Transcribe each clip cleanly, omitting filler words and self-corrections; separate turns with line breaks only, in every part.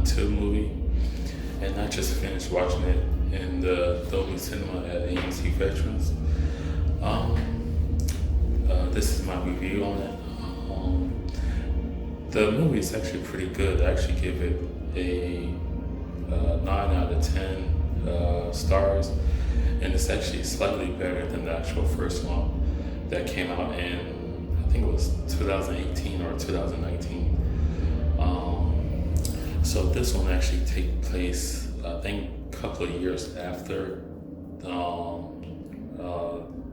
2 movie, and I just finished watching it in the Dolby Cinema at AMC Veterans. This is my review on it. The movie is actually pretty good. I actually give it a 9 out of 10 stars, and it's actually slightly better than the actual first one that came out in, I think it was 2018 or 2019. So this one actually takes place, I think, a couple of years after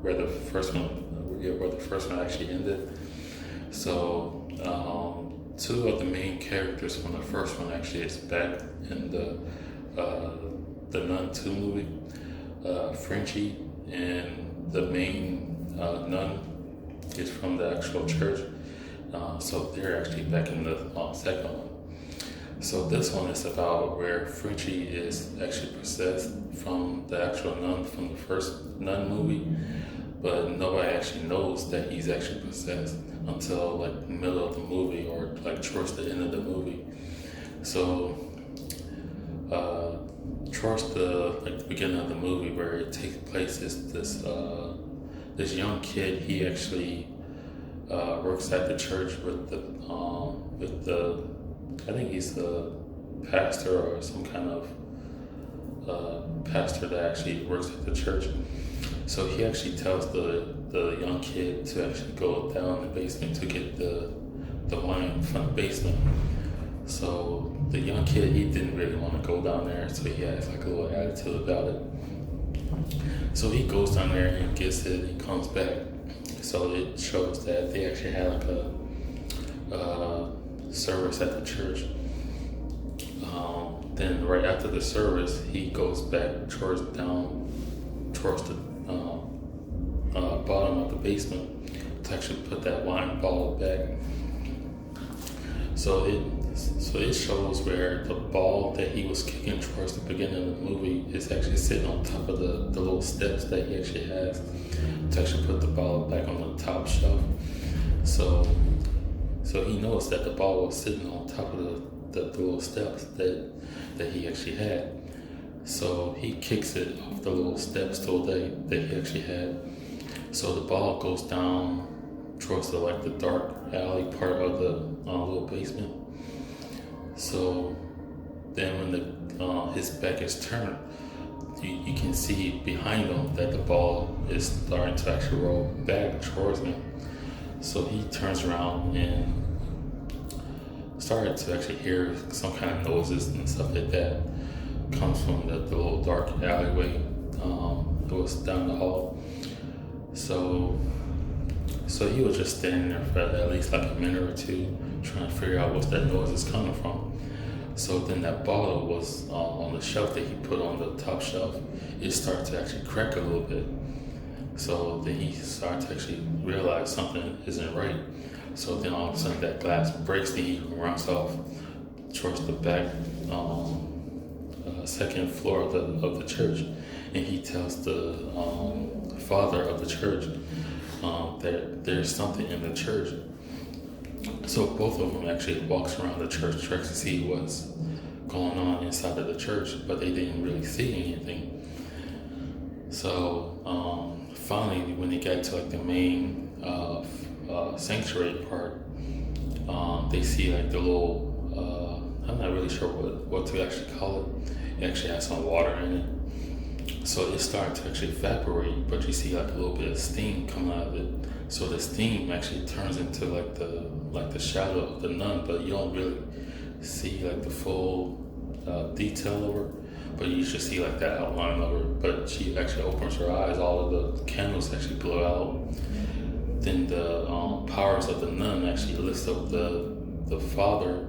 where the first one actually ended. So 2 of the main characters from the first one actually is back in the NUN 2 movie. Frenchie and the main nun is from the actual church. So they're actually back in the second one. So this one is about where Frenchie is actually possessed from the actual nun from the first NUN movie, but nobody actually knows that he's actually possessed until like the middle of the movie or like towards the end of the movie. So towards the beginning of the movie where it takes place is this young kid. He actually works at the church with the I think he's the pastor or some kind of pastor that actually works at the church. So he actually tells the young kid to actually go down the basement to get the wine from the basement. So the young kid, he didn't really want to go down there, so he has like a little attitude about it. So he goes down there and gets it and comes back. So it shows that they actually had like a service at the church. Then right after the service, he goes back towards the bottom of the basement to actually put that wine bottle back. So it shows where the ball that he was kicking towards the beginning of the movie is actually sitting on top of the little steps that he actually has to actually put the ball back on the top shelf. So he knows that the ball was sitting on top of the little steps that he actually had. So he kicks it off the little steps that he actually had. So the ball goes down towards the dark alley part of the little basement. So then when his back is turned, you can see behind him that the ball is starting to actually roll back towards him. So he turns around and started to actually hear some kind of noises and stuff like that comes from the little dark alleyway that was down the hall. So he was just standing there for at least like a minute or two trying to figure out what that noise is coming from. So then that bottle was on the shelf that he put on the top shelf. It started to actually crack a little bit. So then he started to actually realize something isn't right. So then all of a sudden that glass breaks and he runs off towards the back second floor of the church, and he tells the father of the church that there's something in the church. So both of them actually walks around the church trying to see what's going on inside of the church, but they didn't really see anything. So finally, when they got to like the main sanctuary part, they see like the little I'm not really sure what to actually call it. It actually has some water in it. So it started to actually evaporate, but you see like a little bit of steam coming out of it. So the steam actually turns into like the shadow of the nun, but you don't really see like the full detail of her, but you just see like that outline of her. But she actually opens her eyes, all of the candles actually blow out. Then the powers of the nun actually lifts up the father.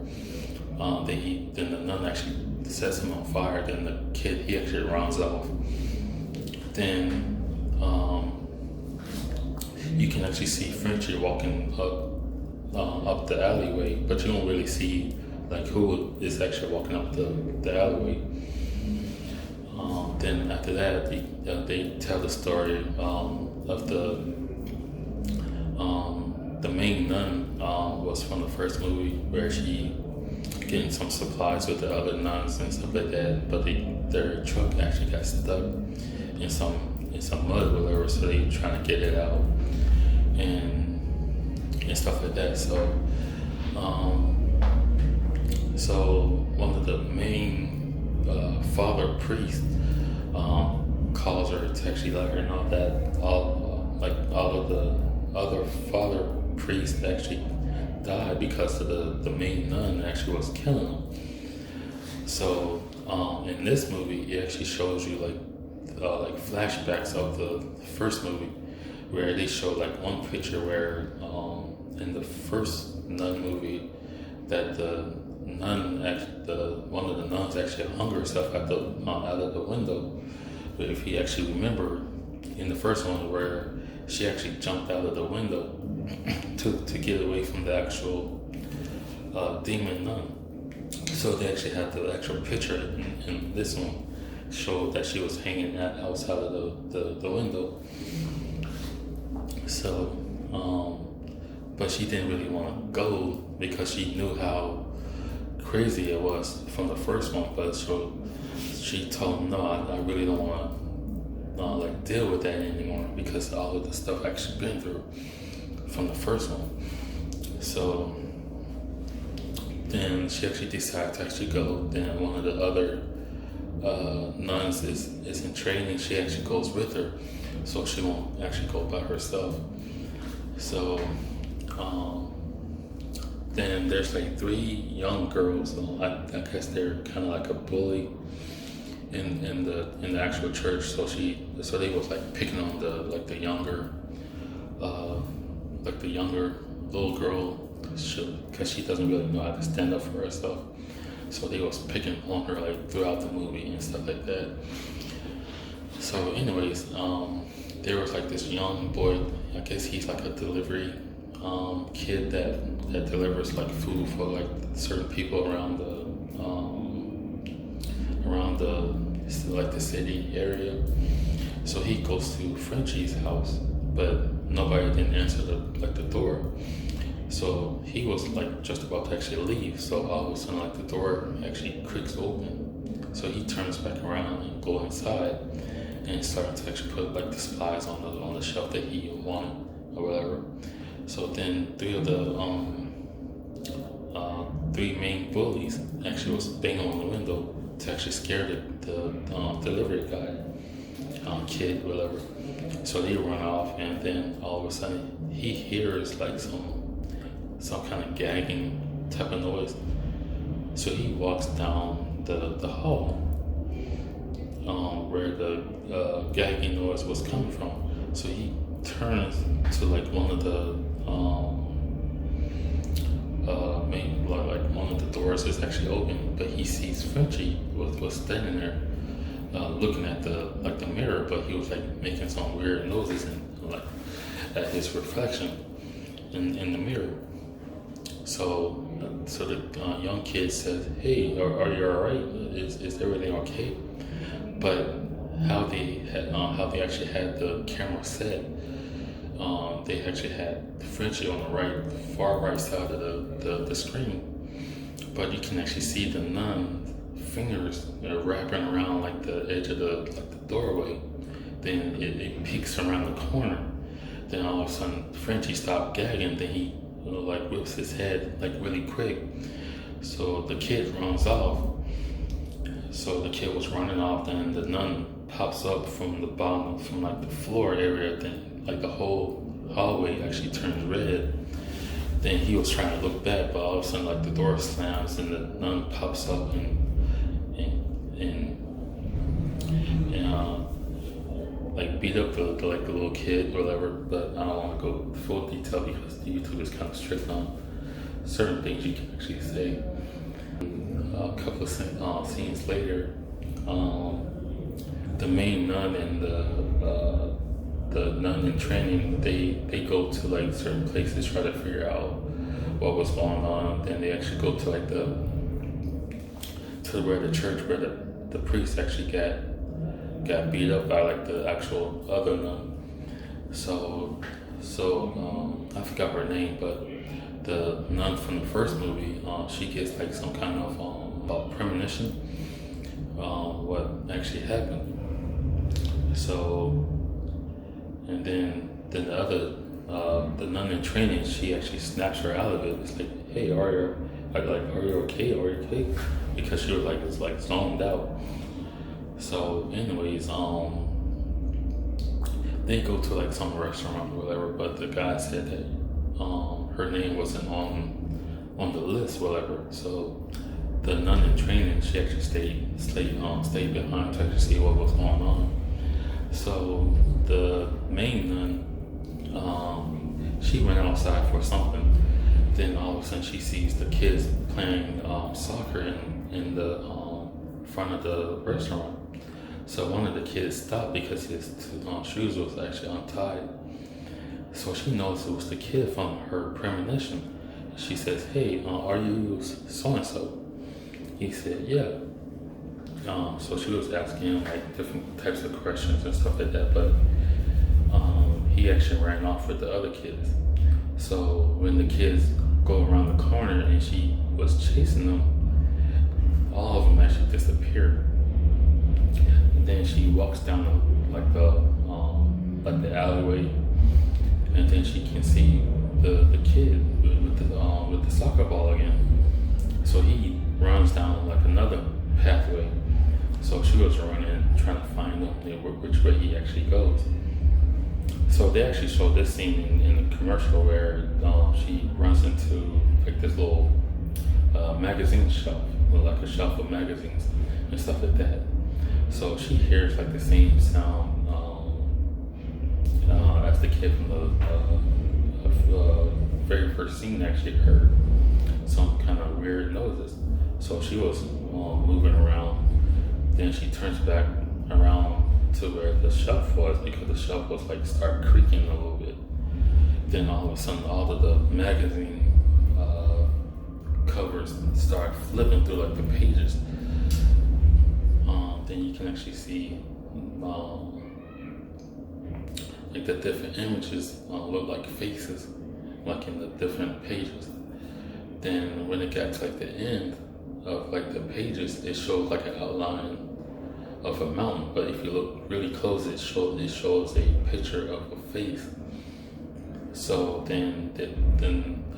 Then the nun actually sets him on fire. Then the kid, he actually runs off. Then you can actually see Frenchie walking up the alleyway, but you don't really see like who is actually walking up the alleyway. Then after that, they tell the story of the main nun was from the first movie where she getting some supplies with the other nuns and stuff like that, but their truck actually got stuck in some mud or whatever, so they trying to get it out and stuff like that. So one of the main father priests calls her to actually let her know that all of the other father priests actually died because of the main nun actually was killing them. So in this movie, it actually shows you like flashbacks of the first movie, where they show like one picture where in the first nun movie that one of the nuns actually hung herself out of the window. But if you actually remember, in the first one where she actually jumped out of the window to get away from the actual demon nun. So they actually had the actual picture in this one showed that she was hanging outside of the window. So, but she didn't really want to go because she knew how crazy it was from the first one. But so she told him, no, I really don't want to deal with that anymore because all of the stuff I actually been through from the first one. So then she actually decided to actually go. Then one of the other nuns is in training. She actually goes with her, so she won't actually go by herself. So then there's like 3 young girls. I guess they're kind of like a bully in the actual church. So they was like picking on the younger little girl because she doesn't really know how to stand up for herself. So they was picking on her like throughout the movie and stuff like that. So anyways, there was like this young boy, I guess he's like a delivery kid that delivers like food for like certain people around the city area. So he goes to Frenchie's house, but nobody didn't answer the door. So he was like just about to actually leave. So all of a sudden, like the door actually creaks open. So he turns back around and go inside and starts to actually put like the supplies on the shelf that he wanted or whatever. So then 3 of the 3 main bullies actually was banging on the window to actually scare the delivery guy, kid, whatever. So they run off, and then all of a sudden he hears like some kind of gagging type of noise. So he walks down the hall where the gagging noise was coming from. So he turns to like one of the one of the doors is actually open, but he sees Frenchie was standing there looking at the mirror, but he was like making some weird noises and like at his reflection in the mirror. So the young kid says, "Hey, are you all right? Is everything okay?" But how they actually had the camera set, they actually had Frenchie on the far right side of the screen, but you can actually see the nun fingers wrapping around like the edge of the doorway. Then it peeks around the corner. Then all of a sudden Frenchie stopped gagging. Then he like whips his head like really quick. So the kid runs off. So the kid was running off. Then the nun pops up from the bottom, from like the floor area. Then like the whole hallway actually turns red. Then he was trying to look back, but all of a sudden like the door slams and the nun pops up and like beat up the little kid or whatever. But I don't want to go full detail because YouTube is kind of strict on certain things you can actually say. A couple of scenes later, the main nun and the nun in training, they go to like certain places, try to figure out what was going on. Then they actually go to like where the church where the priest actually got beat up by like the actual other nun. So I forgot her name, but the nun from the first movie, she gets like some kind of premonition, what actually happened. So, and then the other, the nun in training, she actually snaps her out of it. It's like, hey, are you okay? Are you okay? Because she was like, it's like zoned out. So, anyways, they go to like some restaurant or whatever, but the guy said that her name wasn't on the list, whatever. So the nun in training, she actually stayed behind to actually see what was going on. So the main nun, she went outside for something. Then all of a sudden she sees the kids playing soccer in the front of the restaurant. So one of the kids stopped because his shoes was actually untied. So she knows it was the kid from her premonition. She says, hey, are you so-and-so? He said, yeah. So she was asking him like different types of questions and stuff like that, but he actually ran off with the other kids. So when the kids go around the corner and she was chasing them, all of them actually disappeared. And then she walks down the alleyway, and then she can see the kid with the soccer ball again. So he runs down like another pathway. So she was running, trying to find him, which way he actually goes. So they actually show this scene in the commercial where she runs into like this little magazine shelf, or like a shelf of magazines and stuff like that. So she hears like the same sound as the kid from the very first scene actually heard. Some kind of weird noises. So she was moving around. Then she turns back around to where the shelf was, because the shelf was like start creaking a little bit. Then all of a sudden, all of the magazine covers start flipping through like the pages. Then you can actually see like the different images look like faces, like in the different pages. Then when it got to like the end of like the pages, it shows like an outline of a mountain, but if you look really close, it shows a picture of a face. So then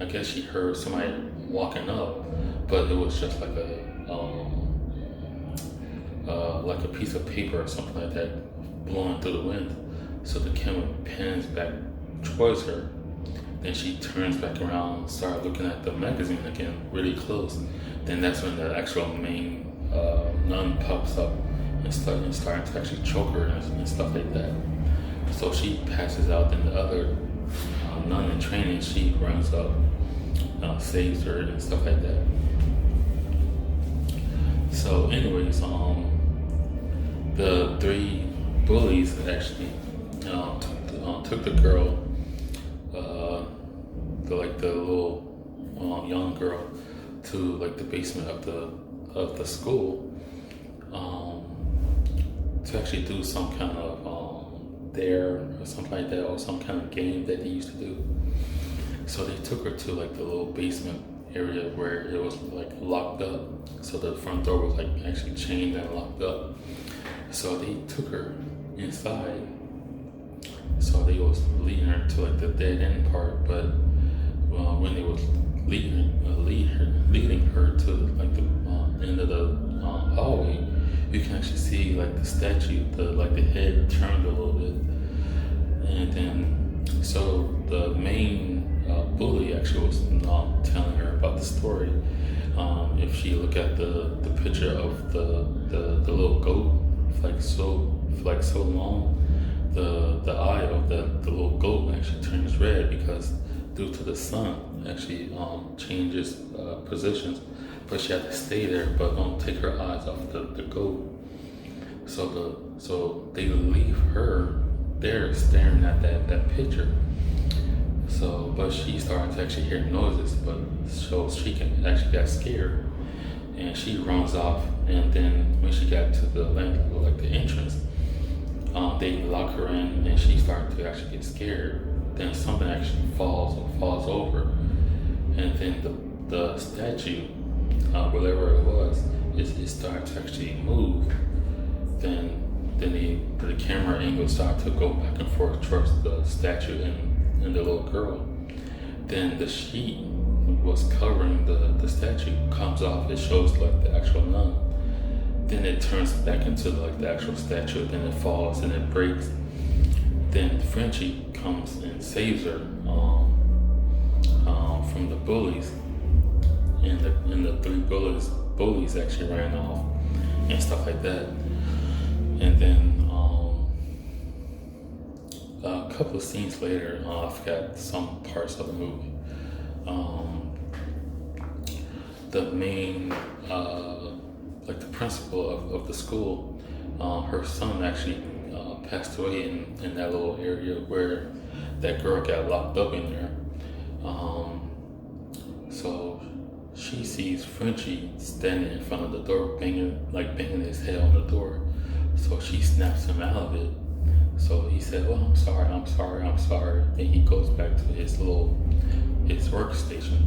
I guess she heard somebody walking up, but it was just like a piece of paper or something like that blowing through the wind. So the camera pans back towards her. Then she turns back around, start looking at the magazine again, really close. Then that's when the actual main nun pops up and starting to actually choke her and stuff like that. So she passes out. Then the other nun in training, she runs up, saves her and stuff like that. So anyways, the three bullies actually took the girl, the little young girl, to like the basement of the school to actually do some kind of dare or something like that, or some kind of game that they used to do. So they took her to like the little basement area where it was like locked up. So the front door was like actually chained and locked up. So they took her inside. So they was leading her to like the dead end part, but when they was leading her to like the end of the hallway, you can actually see like the statue, the head turned a little bit, and then so the main bully actually was telling her about the story. If she look at the picture of the little goat, so long, the eye of the little goat actually turns red because due to the sun actually changes positions, but she had to stay there but don't take her eyes off the goat. So they leave her there staring at that picture. So, but she started to actually hear noises, but so she actually got scared, and she runs off. And then when she got to the entrance, they lock her in, and she started to actually get scared. Then something actually falls over, and then the statue, whatever it was, it started to actually move. Then the camera angle started to go back and forth towards the statue and the little girl. Then the sheet was covering the statue comes off. It shows like the actual nun. Then it turns back into like the actual statue. Then it falls and it breaks. Then Frenchie comes and saves her from the bullies, and the three bullies actually ran off and stuff like that. And then a couple of scenes later, I forgot some parts of the movie. The main, like the principal of the school, her son actually passed away in that little area where that girl got locked up in there. So she sees Frenchie standing in front of the door, banging his head on the door. So she snaps him out of it. So he said, "Well, I'm sorry." Then he goes back to his workstation.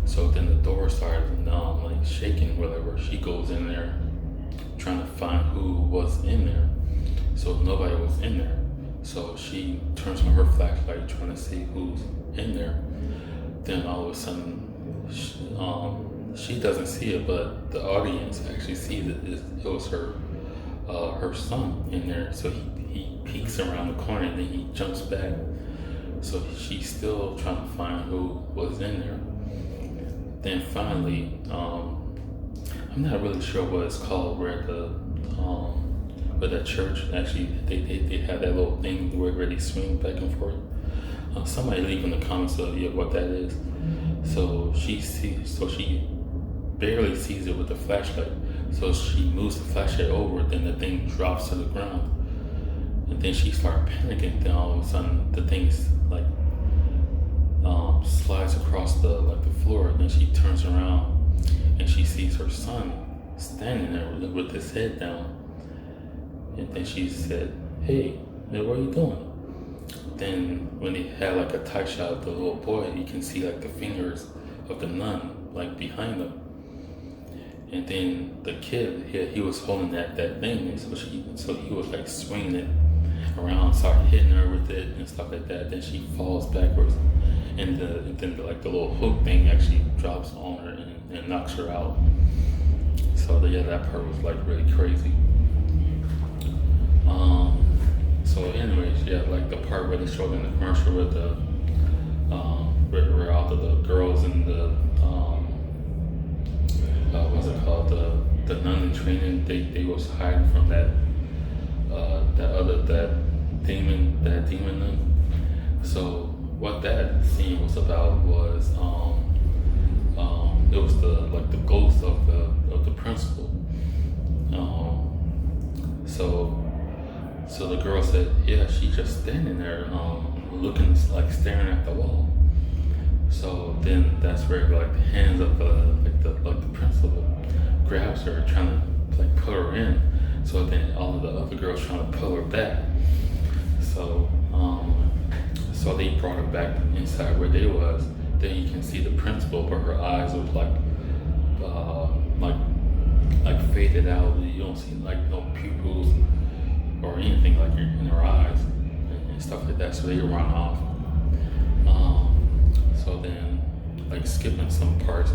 So then the door started like shaking, whatever. She goes in there trying to find who was in there. So nobody was in there. So she turns on her flashlight trying to see who's in there. Then all of a sudden, she doesn't see it, but the audience actually sees it was her son in there. So he peeks around the corner and then he jumps back. So she's still trying to find who was in there. Then finally, I'm not really sure what it's called, where the church actually they have that little thing where they swing back and forth. Somebody leave in the comments what that is. So she barely sees it with the flashlight. So she moves the flashlight over, then the thing drops to the ground. And then she starts panicking. Then all of a sudden, the thing's like slides across the floor. And then she turns around and she sees her son standing there with his head down. And then she said, "Hey, what are you doing?" Then when they had like a tight shot of the little boy, you can see like the fingers of the nun like behind him. And then the kid, he was holding that thing, and so he was like swinging it around, started hitting her with it and stuff like that. Then she falls backwards, and then the little hook thing actually drops on her and knocks her out. So that part was like really crazy. So anyways, like the part where they showed in the commercial with the where all the girls in the what's it called, the nun in training, they was hiding from that demon nun. So what that scene was about was it was the ghost of the principal. So the girl said, yeah, she's just standing there, looking like staring at the wall. So then that's where like the hands of the principal grabs her, trying to like pull her in. So then all of the other girls trying to pull her back. So they brought her back inside where they was. Then you can see the principal, but her eyes was like faded out. You don't see like no pupils or anything like in her eyes and stuff like that. So they run off. So then, like skipping some parts.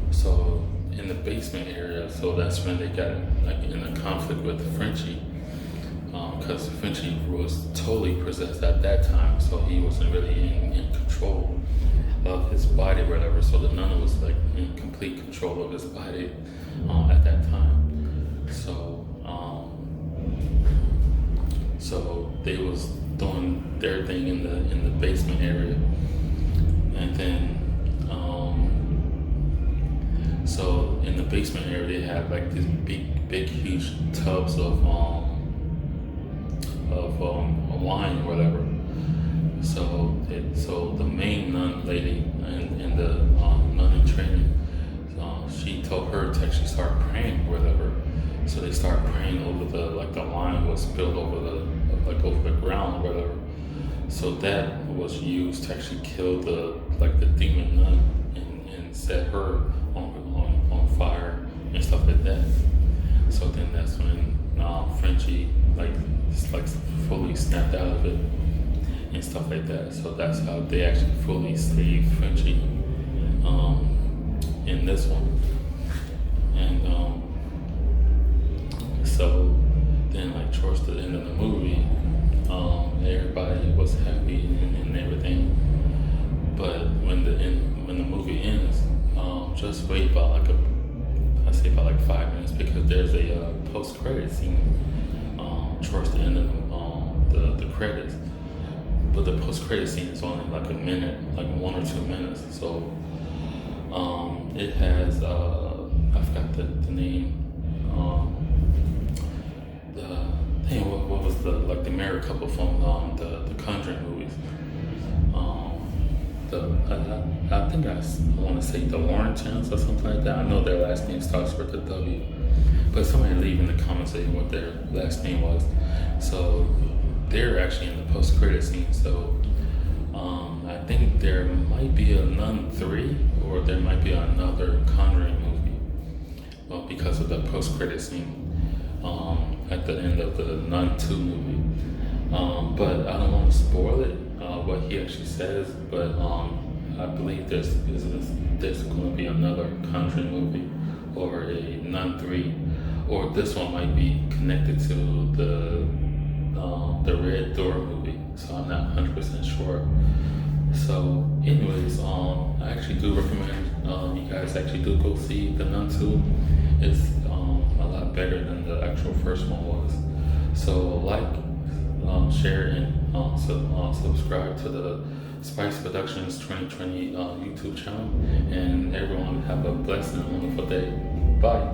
So in the basement area, so that's when they got like in a conflict with Frenchie, because Frenchie was totally possessed at that time, so he wasn't really in control of his body or whatever. So the nun was like in complete control of his body at that time. So they was doing their thing in the basement area, and then so in the basement area they had like these big huge tubs of wine or whatever. So the main nun lady and the nun in training, she told her to actually start praying or whatever. So they start praying over the wine was spilled over the ground or whatever. So that was used to actually kill the demon nun and set her on fire and stuff like that. So then that's when Frenchie fully snapped out of it and stuff like that. So that's how they actually fully saved Frenchie in this one. And so then towards the end of the movie, everybody was happy and everything. But when the movie ends, just wait about about 5 minutes, because there's a post-credit scene towards the end of the credits. But the post-credit scene is only a minute, 1 or 2 minutes. So it has I forgot the name. What was the married couple from the Conjuring movies? I think I want to say the Warrentons or something like that. I know their last name starts with a W, but somebody leave in the comments saying what their last name was. So they're actually in the post-credit scene. So I think there might be a Nun 3, or there might be another Conjuring movie, because of the post-credit scene at the end of the Nun 2 movie. But I don't want to spoil it, what he actually says, but I believe there's going to be another Conjuring movie, or a Nun 3, or this one might be connected to the Red Door movie, so I'm not 100% sure. So anyways, I actually do recommend you guys actually do go see the Nun 2. It's a lot better than the actual first one was. So share, and subscribe to the Spice Productions 2020 YouTube channel. And everyone have a blessed and wonderful day. Bye.